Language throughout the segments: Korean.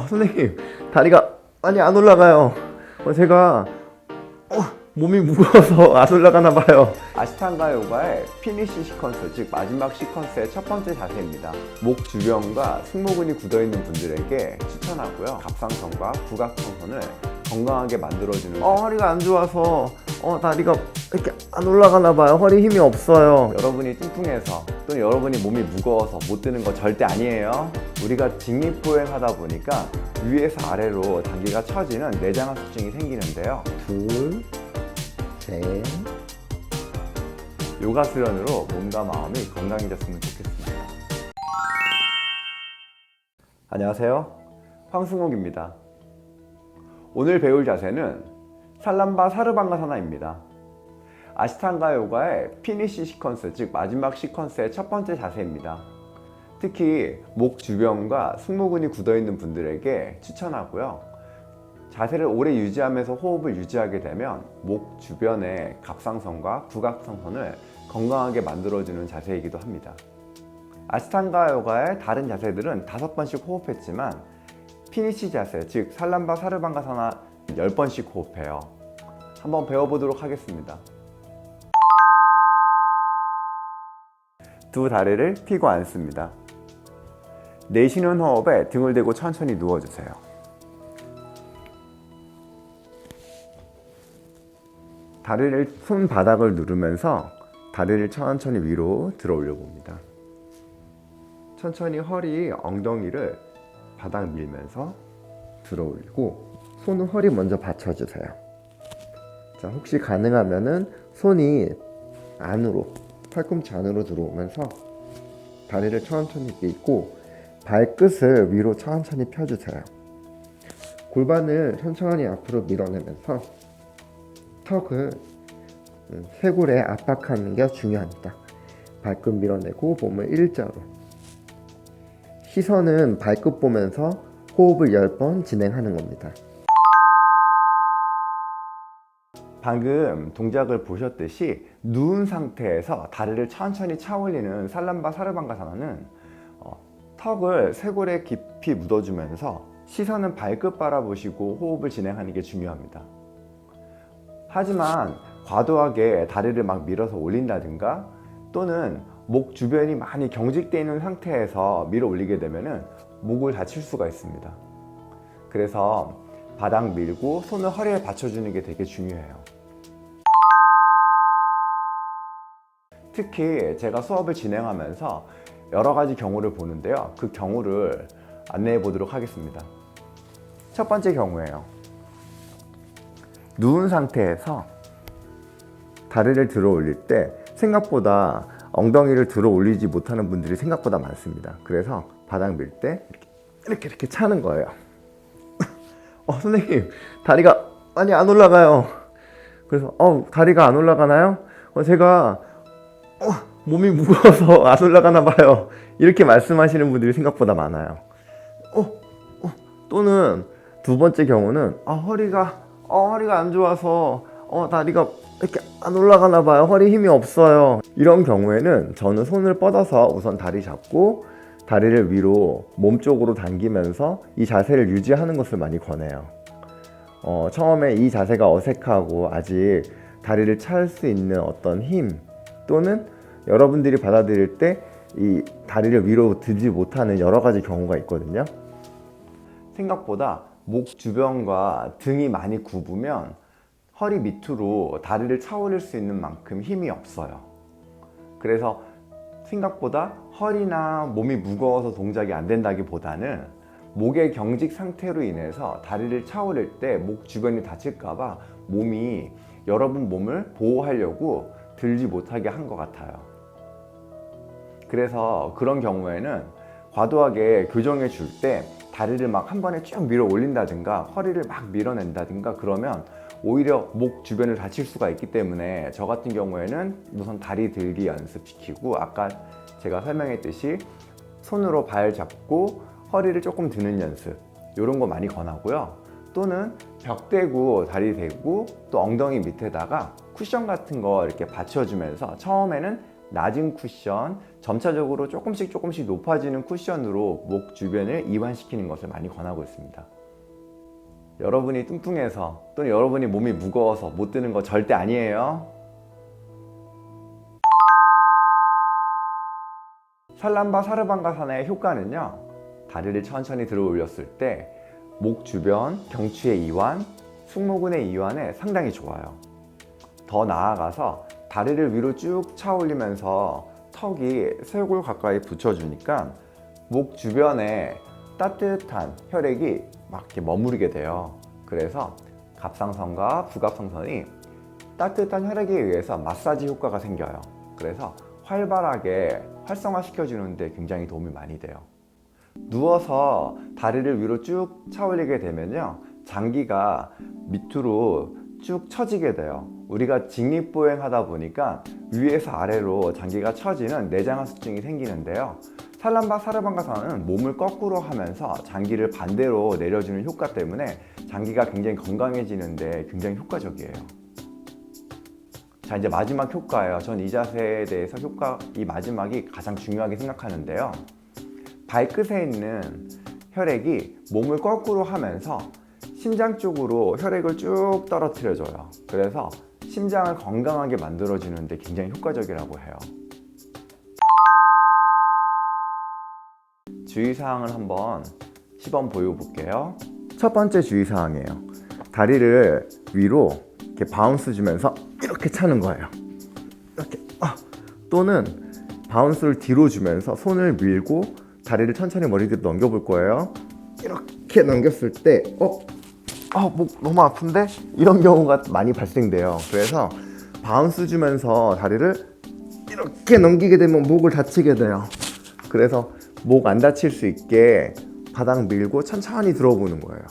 선생님, 다리가 많이 안 올라가요. 제가 몸이 무거워서 안 올라가나 봐요. 아시탄가 요가의 피니시 시퀀스, 즉 마지막 시퀀스의 첫 번째 자세입니다. 목 주변과 승모근이 굳어있는 분들에게 추천하고요. 갑상선과 부각선선을 건강하게 만들어주는 허리가 안 좋아서 다리가 이렇게 안 올라가나 봐요. 허리 힘이 없어요. 여러분이 뚱뚱해서 또는 여러분이 몸이 무거워서 못 드는 거 절대 아니에요. 우리가 직립보행하다 보니까 위에서 아래로 다리가 처지는 내장합수증이 생기는데요. 둘, 셋. 요가 수련으로 몸과 마음이 건강해졌으면 좋겠습니다. 안녕하세요, 황승욱입니다. 오늘 배울 자세는 살람바 사르방가사나입니다. 아시탄가 요가의 피니시 시퀀스, 즉 마지막 시퀀스의 첫 번째 자세입니다. 특히 목 주변과 승모근이 굳어있는 분들에게 추천하고요. 자세를 오래 유지하면서 호흡을 유지하게 되면 목 주변의 갑상선과 부각선선을 건강하게 만들어주는 자세이기도 합니다. 아시탄가 요가의 다른 자세들은 5번씩 호흡했지만 피니시 자세, 즉 살람바 사르방가사나 10번씩 호흡해요. 한번 배워보도록 하겠습니다. 두 다리를 펴고 앉습니다. 내쉬는 호흡에 등을 대고 천천히 누워주세요. 다리를 손바닥을 누르면서 다리를 천천히 위로 들어 올려 봅니다. 천천히 허리, 엉덩이를 바닥 밀면서 들어 올리고 손은 허리 먼저 받쳐주세요. 자, 혹시 가능하면은 손이 안으로, 팔꿈치 안으로 들어오면서 다리를 천천히 밀고 발끝을 위로 천천히 펴주세요. 골반을 천천히 앞으로 밀어내면서 턱을 쇄골에 압박하는 게 중요합니다. 발끝 밀어내고 몸을 일자로. 시선은 발끝 보면서 호흡을 10번 진행하는 겁니다. 방금 동작을 보셨듯이 누운 상태에서 다리를 천천히 차 올리는 살람바 사르방가사나는 턱을 쇄골에 깊이 묻어주면서 시선은 발끝 바라보시고 호흡을 진행하는 게 중요합니다. 하지만 과도하게 다리를 막 밀어서 올린다든가 또는 목 주변이 많이 경직되어 있는 상태에서 밀어 올리게 되면 목을 다칠 수가 있습니다. 그래서 바닥 밀고 손을 허리에 받쳐주는 게 되게 중요해요. 특히 제가 수업을 진행하면서 여러 가지 경우를 보는데요. 그 경우를 안내해 보도록 하겠습니다. 첫 번째 경우예요. 누운 상태에서 다리를 들어 올릴 때 생각보다 엉덩이를 들어 올리지 못하는 분들이 생각보다 많습니다. 그래서 바닥 밀 때 이렇게 차는 거예요. 선생님, 다리가 많이 안 올라가요. 그래서 다리가 안 올라가나요? 제가 몸이 무거워서 안 올라가나 봐요. 이렇게 말씀하시는 분들이 생각보다 많아요. 또는 두 번째 경우는 허리가 안 좋아서 다리가 이렇게 안 올라가나 봐요. 허리 힘이 없어요. 이런 경우에는 저는 손을 뻗어서 우선 다리 잡고 다리를 위로 몸쪽으로 당기면서 이 자세를 유지하는 것을 많이 권해요. 처음에 이 자세가 어색하고 아직 다리를 찰 수 있는 어떤 힘 또는 여러분들이 받아들일 때 이 다리를 위로 들지 못하는 여러 가지 경우가 있거든요. 생각보다 목 주변과 등이 많이 굽으면 허리 밑으로 다리를 차 올릴 수 있는 만큼 힘이 없어요. 그래서 생각보다 허리나 몸이 무거워서 동작이 안 된다기보다는 목의 경직 상태로 인해서 다리를 차 올릴 때 목 주변이 다칠까봐 몸이 여러분 몸을 보호하려고 들지 못하게 한 것 같아요. 그래서 그런 경우에는 과도하게 교정해 줄 때 다리를 막 한 번에 쭉 밀어 올린다든가 허리를 막 밀어낸다든가 그러면 오히려 목 주변을 다칠 수가 있기 때문에 저 같은 경우에는 우선 다리 들기 연습시키고 아까 제가 설명했듯이 손으로 발 잡고 허리를 조금 드는 연습 이런 거 많이 권하고요. 또는 벽 대고 다리 대고 또 엉덩이 밑에다가 쿠션 같은 거 이렇게 받쳐주면서 처음에는 낮은 쿠션, 점차적으로 조금씩 높아지는 쿠션으로 목 주변을 이완시키는 것을 많이 권하고 있습니다. 여러분이 뚱뚱해서 또는 여러분이 몸이 무거워서 못 드는 거 절대 아니에요. 살람바 사르방가사나의 효과는요, 다리를 천천히 들어 올렸을 때 목 주변 경추의 이완, 승모근의 이완에 상당히 좋아요. 더 나아가서 다리를 위로 쭉 차 올리면서 턱이 쇄골 가까이 붙여주니까 목 주변에 따뜻한 혈액이 막 이렇게 머무르게 돼요. 그래서 갑상선과 부갑상선이 따뜻한 혈액에 의해서 마사지 효과가 생겨요. 그래서 활발하게 활성화시켜주는데 굉장히 도움이 많이 돼요. 누워서 다리를 위로 쭉 차 올리게 되면요, 장기가 밑으로 쭉 처지게 돼요. 우리가 직립보행 하다 보니까 위에서 아래로 장기가 처지는 내장하수증이 생기는데요, 살람바 사르방가사는 몸을 거꾸로 하면서 장기를 반대로 내려주는 효과 때문에 장기가 굉장히 건강해지는데 굉장히 효과적이에요. 자, 이제 마지막 효과예요. 전 이 자세에 대해서 이 마지막이 가장 중요하게 생각하는데요, 발끝에 있는 혈액이 몸을 거꾸로 하면서 심장 쪽으로 혈액을 쭉 떨어뜨려줘요. 그래서 심장을 건강하게 만들어주는데 굉장히 효과적이라고 해요. 주의사항을 한번 시범 보여볼게요. 첫 번째 주의사항이에요. 다리를 위로 이렇게 바운스 주면서 이렇게 차는 거예요. 이렇게. 또는 바운스를 뒤로 주면서 손을 밀고 다리를 천천히 머리 뒤로 넘겨볼 거예요. 이렇게 넘겼을 때 목 너무 아픈데? 이런 경우가 많이 발생돼요. 그래서 바운스 주면서 다리를 이렇게 넘기게 되면 목을 다치게 돼요. 그래서 목 안 다칠 수 있게 바닥 밀고 천천히 들어보는 거예요.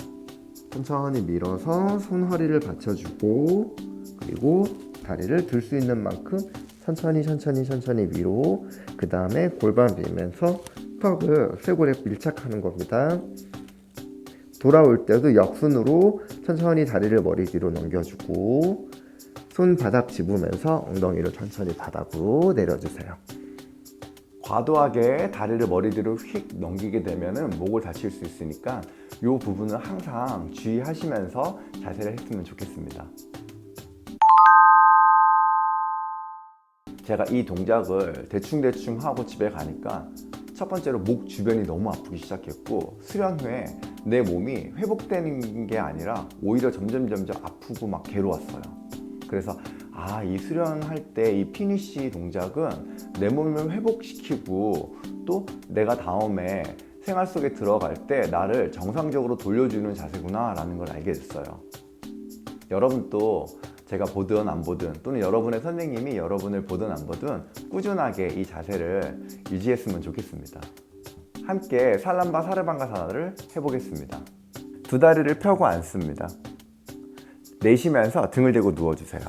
천천히 밀어서 손 허리를 받쳐주고, 그리고 다리를 들 수 있는 만큼 천천히 위로, 그 다음에 골반 밀면서 턱을 쇄골에 밀착하는 겁니다. 돌아올 때도 역순으로 천천히 다리를 머리 뒤로 넘겨주고, 손바닥 집으면서 엉덩이를 천천히 바닥으로 내려주세요. 과도하게 다리를 머리 뒤로 휙 넘기게 되면 목을 다칠 수 있으니까 이 부분은 항상 주의하시면서 자세를 했으면 좋겠습니다. 제가 이 동작을 대충 하고 집에 가니까 첫 번째로 목 주변이 너무 아프기 시작했고, 수련 후에 내 몸이 회복되는 게 아니라 오히려 점점 아프고 막 괴로웠어요. 그래서 이 수련할 때 이 피니쉬 동작은 내 몸을 회복시키고 또 내가 다음에 생활 속에 들어갈 때 나를 정상적으로 돌려주는 자세구나 라는 걸 알게 됐어요. 여러분도 제가 보든 안 보든, 또는 여러분의 선생님이 여러분을 보든 안 보든 꾸준하게 이 자세를 유지했으면 좋겠습니다. 함께 살람바 사르방가사나를 해보겠습니다. 두 다리를 펴고 앉습니다. 내쉬면서 등을 대고 누워주세요.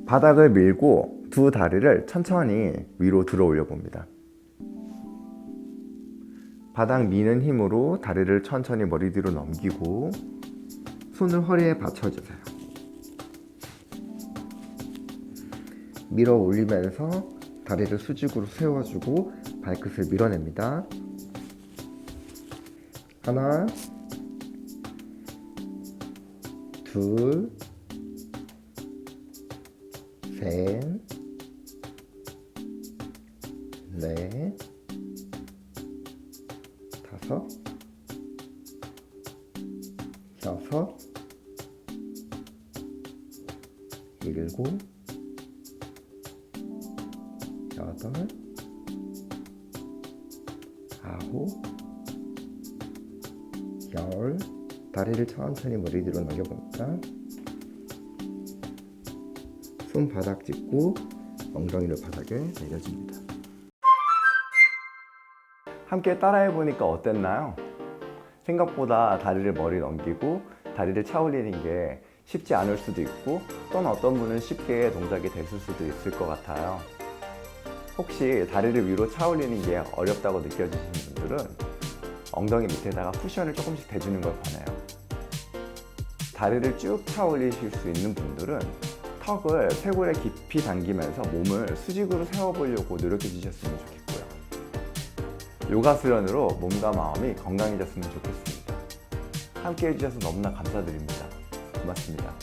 바닥을 밀고 두 다리를 천천히 위로 들어 올려 봅니다. 바닥 미는 힘으로 다리를 천천히 머리 뒤로 넘기고, 손을 허리에 받쳐주세요. 밀어 올리면서 다리를 수직으로 세워주고 발끝을 밀어냅니다. 하나, 둘, 셋, 넷, 다섯, 여섯, 일곱, 여덟, 아홉, 열. 다리를 천천히 머리 뒤로 넘겨봅니다. 손 바닥 짚고 엉덩이를 바닥에 내려줍니다. 함께 따라해보니까 어땠나요? 생각보다 다리를 머리 넘기고 다리를 차 올리는 게 쉽지 않을 수도 있고, 또는 어떤 분은 쉽게 동작이 됐을 수도 있을 것 같아요. 혹시 다리를 위로 차 올리는 게 어렵다고 느껴지시는 분들은 엉덩이 밑에다가 쿠션을 조금씩 대주는 걸 권해요. 다리를 쭉 차 올리실 수 있는 분들은 턱을 쇄골에 깊이 당기면서 몸을 수직으로 세워보려고 노력해 주셨으면 좋겠고요. 요가 수련으로 몸과 마음이 건강해졌으면 좋겠습니다. 함께 해주셔서 너무나 감사드립니다. 고맙습니다.